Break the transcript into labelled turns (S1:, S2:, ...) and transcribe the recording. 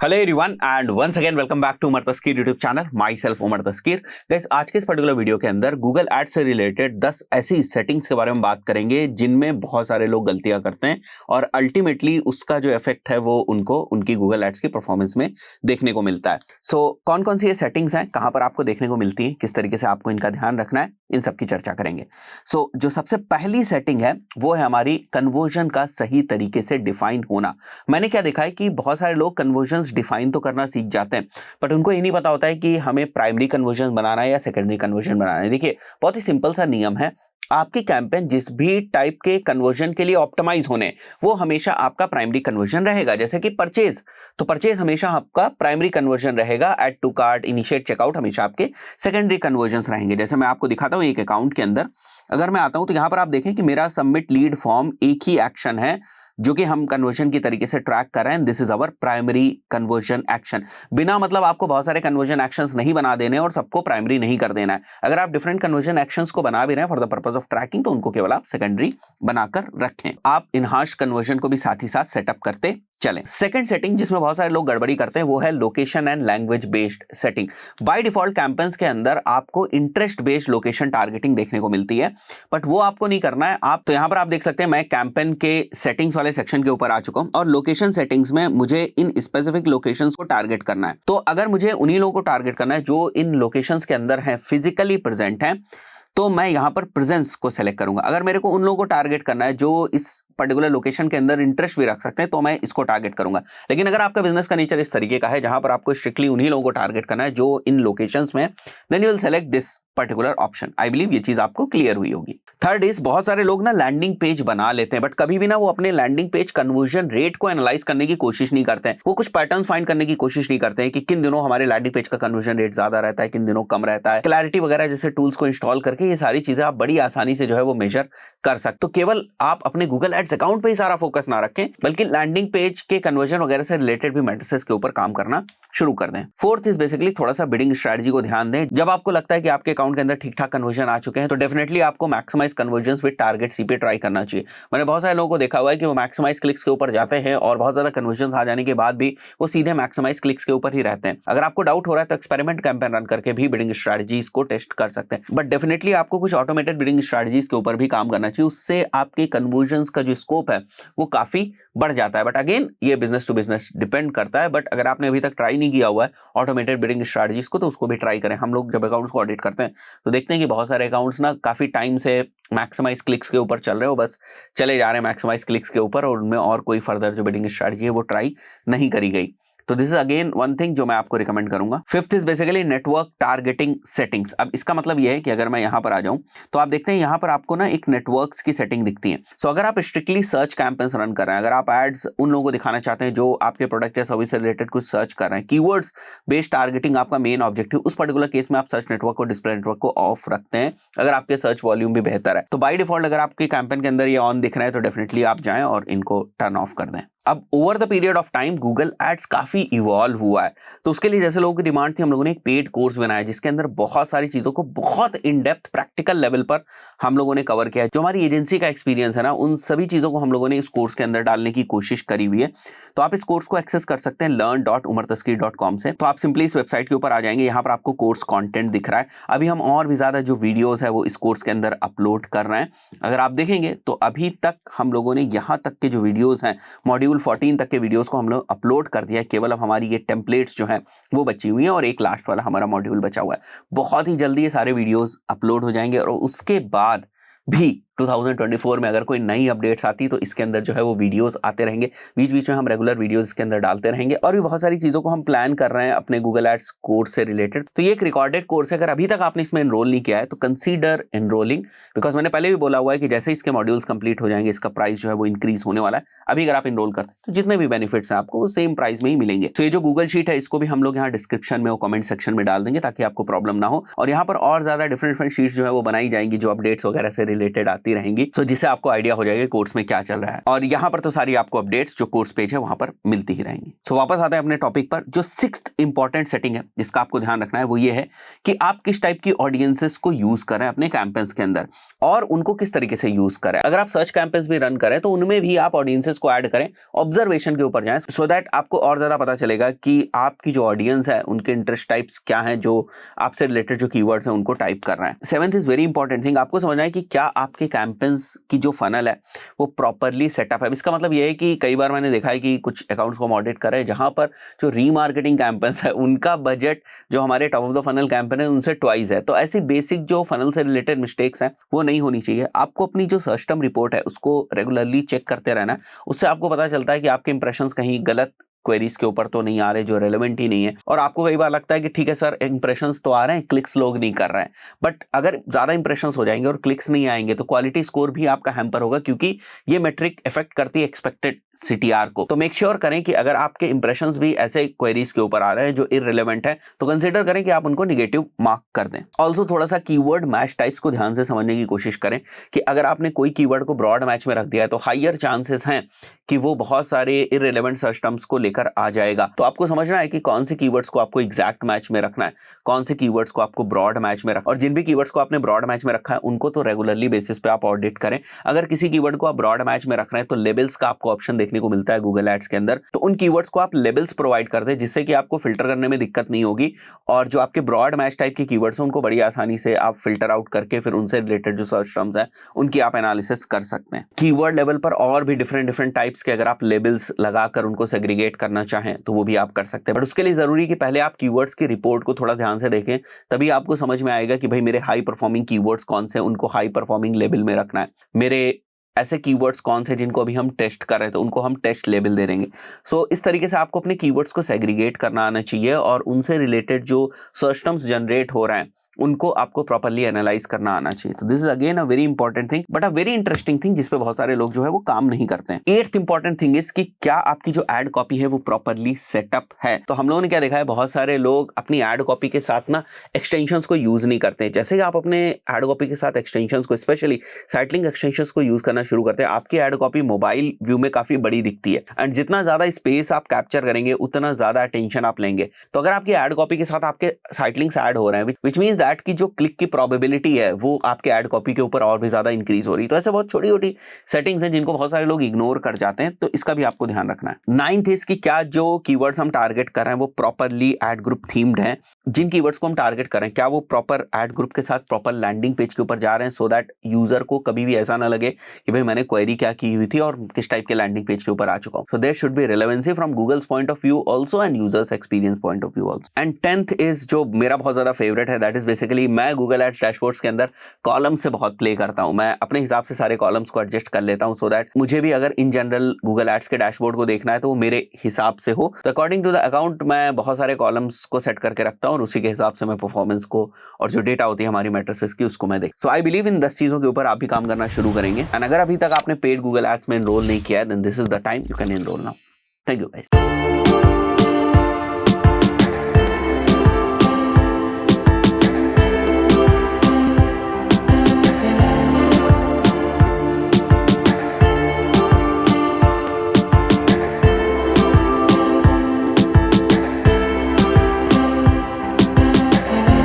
S1: Hello everyone and once again welcome back to Umar Taskeer YouTube channel. Myself Umar Taskeer. Guys, आज के इस particular video के अंदर गूगल एड से रिलेटेड 10 ऐसी सेटिंग्स के बारे में बात करेंगे जिनमें बहुत सारे लोग गलतियां करते हैं और अल्टीमेटली उसका जो इफेक्ट है वो उनको उनकी गूगल एड्स की परफॉर्मेंस में देखने को मिलता है। सो कौन कौन सी ये सेटिंग्स हैं, कहां पर आपको देखने को मिलती है, किस तरीके से आपको इनका ध्यान रखना है, इन सब की चर्चा करेंगे। सो जो सबसे पहली सेटिंग है वो है हमारी कन्वर्जन का सही तरीके से डिफाइन होना। मैंने क्या देखा है कि बहुत सारे लोग कन्वर्जन डिफाइन तो करना सीख जाते हैं बट उनको ये नहीं पता होता है कि हमें प्राइमरी कन्वर्जन बनाना है या सेकेंडरी कन्वर्जन बनाना है। देखिए, बहुत ही सिंपल सा नियम है। आपकी कैंपेन जिस भी टाइप के कन्वर्जन के लिए ऑप्टिमाइज होने, वो हमेशा आपका प्राइमरी कन्वर्जन रहेगा। जैसे कि परचेज, तो परचेज हमेशा आपका प्राइमरी कन्वर्जन रहेगा। Add to cart, initiate checkout हमेशा आपके सेकेंडरी कन्वर्जन रहेंगे। जैसे मैं आपको दिखाता हूं एक अकाउंट के अंदर, अगर मैं आता हूं तो यहां पर आप देखें कि मेरा सबमिट लीड फॉर्म एक ही एक्शन है जो कि हम कन्वर्जन की तरीके से ट्रैक कर रहे हैं। This is our primary conversion action. बिना मतलब आपको बहुत सारे कन्वर्जन एक्शंस नहीं बना देने और सबको प्राइमरी नहीं कर देना है। अगर आप डिफरेंट कन्वर्जन एक्शंस को बना भी रहे हैं for the purpose of tracking, तो उनको केवल आप सेकेंडरी बनाकर रखें। आप इनहांस कन्वर्जन को भी साथ ही साथ सेटअप करते चलें। सेकंड सेटिंग जिसमें बहुत सारे लोग गड़बड़ी करते हैं वो है location and language based setting. By default campaigns के अंदर आपको इंटरेस्ट बेस्ड लोकेशन टारगेटिंग देखने को मिलती है, बट वो आपको नहीं करना है। आप तो यहां पर आप देख सकते हैं मैं कैंपेन के सेटिंग्स वाले सेक्शन के ऊपर आ चुका हूं और लोकेशन सेटिंग्स में मुझे इन स्पेसिफिक लोकेशंस को टारगेट करना है। तो अगर मुझे उन्हीं लोगों को टारगेट करना है जो इन लोकेशंस के अंदर हैं, फिजिकली प्रेजेंट हैं, तो मैं यहां पर प्रेजेंस को सेलेक्ट करूंगा। अगर मेरे को उन लोगों को टारगेट करना है जो इस पर्टिकुलर लोकेशन के अंदर इंटरेस्ट भी रख सकते हैं, तो मैं इसको टारगेट करूंगा। लेकिन अगर आपका बिजनेस का नेचर इस तरीके का है जहां पर आपको स्ट्रिक्टली उन्हीं लोगों को टारगेट करना है जो इन लोकेशंस में, then you will select this particular option. I believe ये चीज आपको क्लियर हुई होगी। थर्ड इज, बहुत सारे लोग ना लैंडिंग पेज बना लेते हैं बट कभी भी ना वो अपने लैंडिंग पेज कन्वर्जन रेट को एनालाइज करने की कोशिश नहीं करते हैं। वो कुछ पैटर्न फाइंड करने की कोशिश नहीं करते हैं कि किन दिनों हमारे लैंडिंग पेज का कन्वर्जन रेट ज्यादा रहता है, किन दिनों कम रहता है। क्लैरिटी वगैरह जैसे टूल्स को इंस्टॉल करके ये सारी चीजें आप बड़ी आसानी से जो है वो मेजर कर सकते। तो केवल आप अपने गूगल एड्स अकाउंट पे ही सारा फोकस ना रखें बल्कि लैंडिंग पेज के कन्वर्जन वगैरह से रिलेटेड भी मैट्रिसेस के ऊपर काम करना शुरू कर दें। फोर्थ इज बेसिकली थोड़ा सा बिडिंग स्ट्रेटजी को ध्यान दें। जब आपको लगता है कि आपके अकाउंट के अंदर ठीक ठाक कन्वर्जन आ चुके हैं तो डेफिनेटली आपको maximise conversion with target C पे ट्राई करना चाहिए। मैंने बहुत सारे लोगों को देखा हुआ है कि वो मैक्सिमाइज क्लिक्स के ऊपर जाते हैं और बहुत ज्यादा कन्वर्जन आ जाने के बाद भी वो सीधे मैक्सिमाइज क्लिक्स के ऊपर ही रहते हैं। अगर आपको डाउट हो रहा है तो एक्सपेरिमेंट कैंपेन रन करके भी बिडिंग स्ट्रेटजीज को टेस्ट कर सकते हैं, बट डेफिनेटली आपको कुछ ऑटोमेटेड बिडिंग स्ट्रेटजीज के ऊपर भी काम करना चाहिए। उससे आपके कन्वर्जन का जो स्कोप है वो काफी बढ़ जाता है। बट अगेन ये बिजनेस टू बिजनेस डिपेंड करता है। बट अगर आपने अभी तक ट्राई नहीं किया हुआ है ऑटोमेटेड बिडिंग स्ट्रेटजीज को, तो उसको भी ट्राई करें। हम लोग जब अकाउंट्स को ऑडिट करते हैं तो देखते हैं कि बहुत सारे अकाउंट्स ना काफी टाइम से मैक्सिमाइज क्लिक्स के ऊपर चल रहे हो, बस चले जा रहे हैं मैक्सिमाइज क्लिक्स के ऊपर और उनमें और कोई फर्दर जो बिडिंग स्ट्रेटजी है वो ट्राई नहीं करी गई। तो this is again one thing जो मैं आपको रिकमेंड करूंगा। Fifth is basically network targeting settings. अब इसका मतलब यह है कि अगर मैं यहां पर आ जाऊं तो आप देखते हैं यहां पर आपको ना एक नेटवर्क्स की सेटिंग दिखती है। सो अगर आप स्ट्रिक्टली सर्च कैंपेन्स रन कर रहे हैं, अगर आप एड्स उन लोगों को दिखाना चाहते हैं जो आपके प्रोडक्ट या सर्विस से रिलेटेड कुछ सर्च कर रहे हैं, कीवर्ड्स बेस्ड टारगेटिंग आपका मेन ऑब्जेक्टिव, उस पर्टिकुलर केस में आप सर्च नेटवर्क और डिस्प्ले नेटवर्क को ऑफ रखते हैं अगर आपके सर्च वॉल्यूम भी बेहतर है। तो बाय डिफॉल्ट अगर आपके कैंपेन के अंदर ये ऑन दिख रहा है तो डेफिनेटली आप जाएं और इनको टर्न ऑफ कर दें। अब over the period of time Google ads काफी इवॉल्व हुआ है, तो उसके लिए जैसे लोगों की डिमांड थी हम लोगों ने एक पेड कोर्स बनाया जिसके अंदर बहुत सारी चीजों को बहुत इन डेप्थ प्रैक्टिकल लेवल पर हम लोगों ने कवर किया है। जो हमारी एजेंसी का एक्सपीरियंस है ना, उन सभी चीजों को हम लोगों ने इस कोर्स के अंदर डालने की कोशिश करी हुई है। तो आप इस कोर्स को एक्सेस कर सकते हैं learn.umartaskeer.com से। तो आप सिंपली इस वेबसाइट के ऊपर आ जाएंगे, यहाँ पर आपको कोर्स कंटेंट दिख रहा है। अभी हम और भी ज्यादा जो वीडियोस है वो इस कोर्स के अंदर अपलोड कर रहे हैं। अगर आप देखेंगे तो अभी तक हम लोगों ने यहाँ तक के जो वीडियोस हैं, मॉड्यूल 14 तक के वीडियोस को हम लोग अपलोड कर दिया है। केवल अब हमारी ये टेम्पलेट्स जो हैं वो बची हुई हैं और एक लास्ट वाला हमारा मॉड्यूल बचा हुआ है। बहुत ही जल्दी ये सारे वीडियोस अपलोड हो जाएंगे और उसके बाद भी 2024 में अगर कोई नई अपडेट्स आती तो इसके अंदर जो है वो वीडियोस आते रहेंगे। बीच बीच में हम रेगुलर वीडियोस इसके अंदर डालते रहेंगे और भी बहुत सारी चीजों को हम प्लान कर रहे हैं अपने गूगल एड्स कोर्स से रिलेटेड। तो ये एक रिकॉर्डेड कोर्स है, अगर अभी तक आपने इसमें एनरोल नहीं किया है तो कंसीडर एनरोलिंग, बिकॉज मैंने पहले भी बोला हुआ है कि जैसे इसके मॉड्यूल्स कंप्लीट हो जाएंगे इसका प्राइस जो है वो इंक्रीज होने वाला है। अभी अगर आप एनरोल करते हैं तो जितने भी बेनिफिट्स हैं आपको सेम प्राइस में ही मिलेंगे। तो ये जो गूगल शीट है इसको भी हम लोग यहाँ डिस्क्रिप्शन में और कमेंट सेक्शन में डाल देंगे ताकि आपको प्रॉब्लम ना हो। और यहाँ पर और ज्यादा डिफरेंट शीट्स जो है वो बनाई जाएंगी जो अपडेट्स वगैरह से रिलेटेड आती आती रहेंगी, सो जिससे आपको आइडिया हो जाएगा कोर्स में क्या चल रहा है। और यहाँ पर तो सारी आपको अपडेट्स जो कोर्स पेज है वहां पर मिलती ही रहेंगी। सो वापस आते हैं अपने टॉपिक पर। जो 6th इंपॉर्टेंट सेटिंग है जिसका आपको ध्यान रखना है वो ये है कि आप किस टाइप की ऑडियंसेस को यूज करें अपने कैंपेन्स के अंदर और उनको किस तरीके से यूज करें। अगर आप सर्च कैंपेन्स भी रन करें तो उनमें भी आप ऑडियंसेस को ऐड करें, ऑब्जर्वेशन के ऊपर जाएं, सो दैट आपको और ज्यादा पता चलेगा कि आपकी जो ऑडियंस है उनके इंटरेस्ट टाइप्स क्या हैं, जो आपसे रिलेटेड जो कीवर्ड्स हैं उनको टाइप कर रहे हैं। 7th is very important thing, आपको समझना है कि क्या आपके कैंपेन्स की जो फनल है वो प्रॉपरली सेटअप है। इसका मतलब ये है कि कई बार मैंने देखा है कि कुछ अकाउंट्स को हम ऑडिट कर रहे हैं जहां पर जो रीमार्केटिंग कैंपेन्स है उनका बजट जो हमारे top of the funnel campaign है उनसे ट्वाइस है। तो ऐसी बेसिक जो फनल से रिलेटेड मिस्टेक्स हैं वो नहीं होनी चाहिए। आपको अपनी जो सर्च टर्म रिपोर्ट है उसको रेगुलरली चेक करते रहना है, उससे आपको पता चलता है कि आपके इंप्रेशंस कहीं गलत क्वेरीज के ऊपर तो नहीं आ रहे जो रेलेवेंट ही नहीं है। और आपको कई बार लगता है कि ठीक है सर इंप्रेशंस तो आ रहे हैं, क्लिक्स लोग नहीं कर रहे हैं, बट अगर ज्यादा इंप्रेशंस हो जाएंगे और क्लिक्स नहीं आएंगे तो क्वालिटी स्कोर भी आपका हैम्पर होगा, क्योंकि ये मेट्रिक इफेक्ट करती है एक्सपेक्टेड CTR को। तो मेक श्योर करें कि अगर आपके इंप्रेशंस भी ऐसे क्वेरीज के ऊपर आ रहे हैं जो इररिलेवेंट है तो कंसीडर करें कि आप उनको निगेटिव मार्क कर दें। ऑल्सो थोड़ा सा कीवर्ड मैच टाइप्स को ध्यान से समझने की कोशिश करें कि अगर आपने कोई कीवर्ड को ब्रॉड मैच में रख दिया है तो हाइयर चांसेस हैं कि वो बहुत सारे इररिलेवेंट सर्च टर्म्स को लेकर आ जाएगा। तो आपको समझना है कि कौन से कीवर्ड्स को आपको एग्जैक्ट मैच में रखना है, कौन से कीवर्ड्स को आपको ब्रॉड मैच में रखना, और जिन भी कीवर्ड्स को आपने ब्रॉड मैच में रखा है उनको तो रेगुलरली बेसिस पे आप ऑडिट करें। अगर किसी कीवर्ड को आप ब्रॉड मैच में रख रहे हैं तो लेबल्स का आपको ऑप्शन देखने को मिलता है गूगल एड्स के अंदर, तो उन कीवर्ड्स को आप लेबल्स प्रोवाइड कर दें जिससे कि आपको फिल्टर करने में दिक्कत नहीं होगी, और जो आपके ब्रॉड मैच टाइप के कीवर्ड्स हैं उनको बड़ी आसानी से आप फिल्टर आउट करके फिर उनसे रिलेटेड जो सर्च टर्म्स हैं उनकी आप एनालिसिस कर सकते हैं। कीवर्ड लेवल पर और भी डिफरेंट टाइप्स के अगर आप लेबल्स लगाकर उनको सेग्रीगेट करना चाहें तो वो भी आप कर सकते हैं, बट उसके लिए जरूरी कि पहले आप कीवर्ड्स की रिपोर्ट को थोड़ा ध्यान से देखें, तभी आपको समझ में आएगा कि भाई मेरे हाई परफॉर्मिंग कीवर्ड्स कौन से, उनको हाई परफॉर्मिंग लेवल में रखना है, मेरे ऐसे कीवर्ड्स कौन से जिनको अभी हम टेस्ट कर रहे हैं तो उनको हम टेस्ट लेबल दे देंगे। सो इस तरीके से आपको अपने कीवर्ड्स को सेग्रीगेट करना आना चाहिए और उनसे रिलेटेड जो सर्च टर्म्स जनरेट हो रहे हैं उनको आपको प्रॉपर्ली एनालाइज करना आना चाहिए। तो this is again a very important thing, but a very interesting thing जिस पे बहुत सारे लोग जो है वो काम नहीं करते हैं। 8th इंपॉर्टेंट थिंग इज कि क्या आपकी जो एड कॉपी है वो प्रॉपर्ली सेटअप है। तो हम लोगों ने क्या देखा है, बहुत सारे लोग अपनी एड कॉपी के साथ ना एक्सटेंशंस को यूज नहीं करते हैं। जैसे ही आप अपने एड कॉपी के साथ एक्सटेंशंस को, स्पेशली साइटलिंक एक्सटेंशंस को यूज करना शुरू करते हैं, आपकी एड कॉपी मोबाइल व्यू में काफी बड़ी दिखती है, एंड जितना ज्यादा स्पेस आप कैप्चर करेंगे उतना ज्यादा अटेंशन आप लेंगे। तो अगर आपकी एड कॉपी के साथ आपके साइटलिंक्स ऐड हो रहे हैं, विच मींस दैट कि जो क्लिक की प्रोबेबिलिटी है वो आपके एड कॉपी के ऊपर और भी ज्यादा इंक्रीज हो रही है। तो ऐसे बहुत छोटी छोटी सेटिंग्स हैं जिनको बहुत सारे लोग इग्नोर कर जाते हैं, तो इसका भी आपको ध्यान रखना है। 9th इज कि क्या जो कीवर्ड्स हम टारगेट कर रहे हैं वो प्रॉपरली एड ग्रुप थीम्ड हैं। जिन कीवर्ड्स को हम टारगेट कर रहे हैं क्या वो प्रॉपर एड ग्रुप के साथ प्रॉपर लैंडिंग पेज के ऊपर जा रहे हैं, सो दैट यूजर को कभी भी ऐसा ना लगे कि भाई मैंने क्वेरी क्या की हुई थी और किस टाइप के लैंडिंग पेज के ऊपर आ चुका हूं। So there should be relevancy from Google's point of view also and users experience point of view also. And 10th is जो मेरा बहुत ज्यादा फेवरेट है, दैट इज बेसिकली मैं गूगल एड्स डैशबोर्ड्स के अंदर कॉलम से बहुत प्ले करता हूं। मैं अपने हिसाब से सारे कॉलम्स को एडजस्ट कर लेता हूं, सो दैट मुझे भी अगर इन जनरल गूगल एड्स के डैशबोर्ड को देखना है तो वो मेरे हिसाब से हो। तो अकॉर्डिंग टू द अकाउंट मैं बहुत सारे कॉलम्स को सेट करके रखता हूं और उसी के हिसाब से मैं परफॉर्मेंस को और जो डेटा होती है हमारी मैट्रिसेस की उसको मैं देख। सो आई बिलीव इन 10 चीजों के ऊपर आप भी काम करना शुरू करेंगे, एंड अगर अभी तक आपने पेड गूगल एड्स में एनरोल नहीं किया है then this is the time you can enrol now. Thank you guys.